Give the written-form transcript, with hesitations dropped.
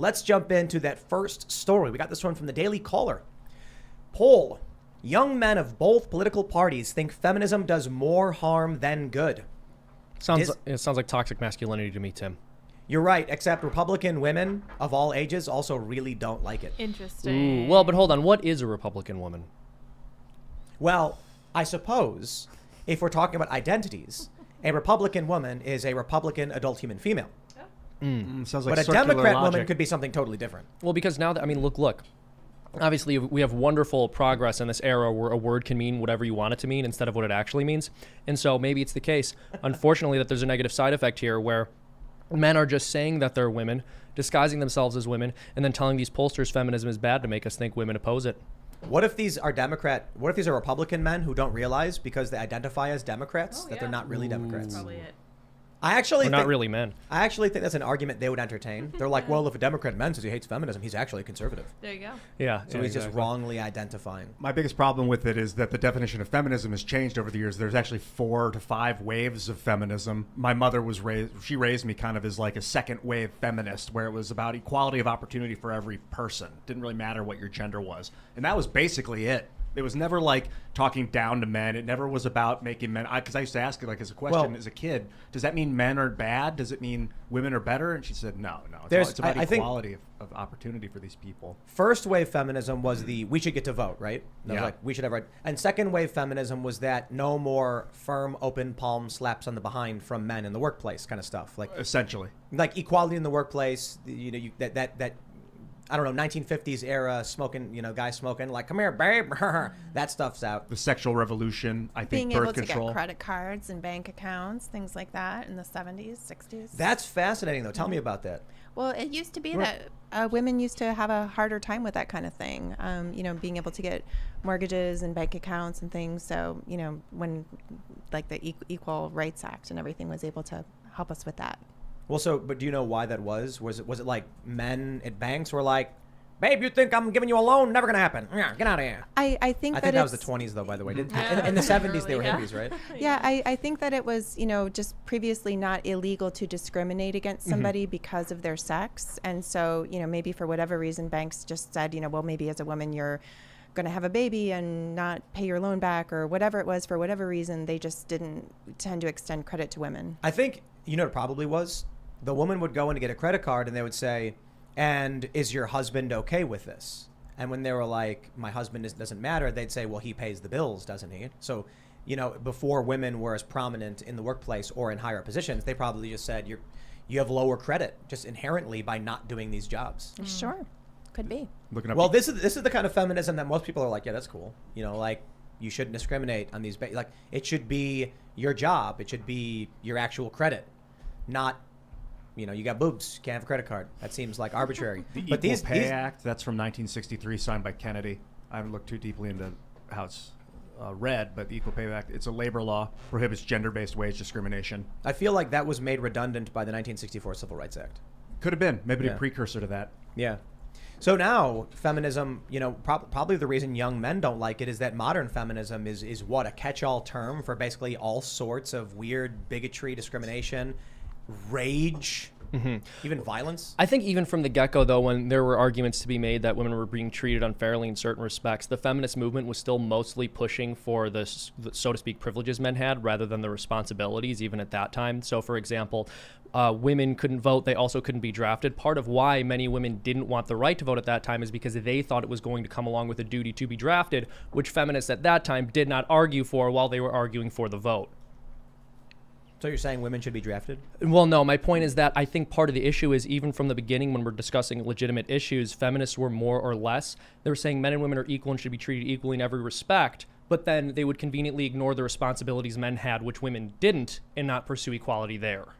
let's jump into that first story. We got this one from the Daily Caller. Poll. Young men of both political parties think feminism does more harm than good. It sounds like toxic masculinity to me, Tim. You're right, except Republican women of all ages also really don't like it. Interesting. Ooh, well, but hold on. What is a Republican woman? Well, I suppose if we're talking about identities, a Republican woman is a Republican adult human female. Sounds like But a circular Democrat logic. woman could be something totally different. Well, because now, look. Obviously, we have wonderful progress in this era where a word can mean whatever you want it to mean instead of what it actually means. And so maybe it's the case, unfortunately, that there's a negative side effect here where men are just saying that they're women, disguising themselves as women, and then telling these pollsters feminism is bad to make us think women oppose it. What if these are Republican men who don't realize because they identify as Democrats that they're not really Democrats? That's probably it. I actually We're not really men. I actually think that's an argument they would entertain. They're like, well, if a Democrat man says he hates feminism, he's actually a conservative. There you go. Yeah. So he's just wrongly identifying. My biggest problem with it is that the definition of feminism has changed over the years. There's actually 4 to 5 waves of feminism. My mother was she raised me kind of as like a second wave feminist, where it was about equality of opportunity for every person. Didn't really matter what your gender was. And that was basically it. It was never like talking down to men. It never was about making men. Because I used to ask it like as a question as a kid. Does that mean men are bad? Does it mean women are better? And she said, no. It's about equality of opportunity for these people. First wave feminism was we should get to vote, right? That was like, we should have right. And second wave feminism was that no more firm, open palm slaps on the behind from men in the workplace kind of stuff. Like Essentially. Like equality in the workplace. That I don't know, 1950s era smoking, guys smoking, like, come here, babe. That stuff's out. The sexual revolution, I think, Being birth able to control. get credit cards and bank accounts, things like that in the 70s, 60s. That's fascinating, though. Tell me about that. Well, it used to be that women used to have a harder time with that kind of thing, being able to get mortgages and bank accounts and things. So, when like the Equal Rights Act and everything was able to help us with that. Well, but do you know why that was? Was it like men at banks were like, babe, you think I'm giving you a loan? Never gonna happen. Yeah, get out of here. I think that was the 20s, though, by the way. In the 70s, they were hippies, right? Yeah, I think that it was, just previously not illegal to discriminate against somebody because of their sex. And so, maybe for whatever reason, banks just said, well, maybe as a woman, you're going to have a baby and not pay your loan back or whatever it was. For whatever reason, they just didn't tend to extend credit to women. I think, it probably was? The woman would go in to get a credit card and they would say, and is your husband okay with this? And when they were like, my husband doesn't matter, they'd say, well, he pays the bills, doesn't he? So, before women were as prominent in the workplace or in higher positions, they probably just said, you have lower credit just inherently by not doing these jobs. Sure. Could be. Well, this is the kind of feminism that most people are like, yeah, that's cool. Like, you shouldn't discriminate on these. Like, it should be your job. It should be your actual credit, not, you got boobs, you can't have a credit card. That seems like arbitrary. The Equal Pay Act, that's from 1963, signed by Kennedy. I haven't looked too deeply into how it's read, but the Equal Pay Act, it's a labor law, prohibits gender-based wage discrimination. I feel like that was made redundant by the 1964 Civil Rights Act. Could have been. Maybe a precursor to that. Yeah. So now feminism, probably the reason young men don't like it is that modern feminism is what, a catch-all term for basically all sorts of weird bigotry, discrimination, rage, even violence. I think even from the get-go, though, when there were arguments to be made that women were being treated unfairly in certain respects, the feminist movement was still mostly pushing for the, so to speak, privileges men had rather than the responsibilities, even at that time. So, for example, women couldn't vote. They also couldn't be drafted. Part of why many women didn't want the right to vote at that time is because they thought it was going to come along with a duty to be drafted, which feminists at that time did not argue for while they were arguing for the vote. So you're saying women should be drafted? Well, no, my point is that I think part of the issue is even from the beginning when we're discussing legitimate issues, feminists were more or less, they were saying men and women are equal and should be treated equally in every respect, but then they would conveniently ignore the responsibilities men had, which women didn't, and not pursue equality there.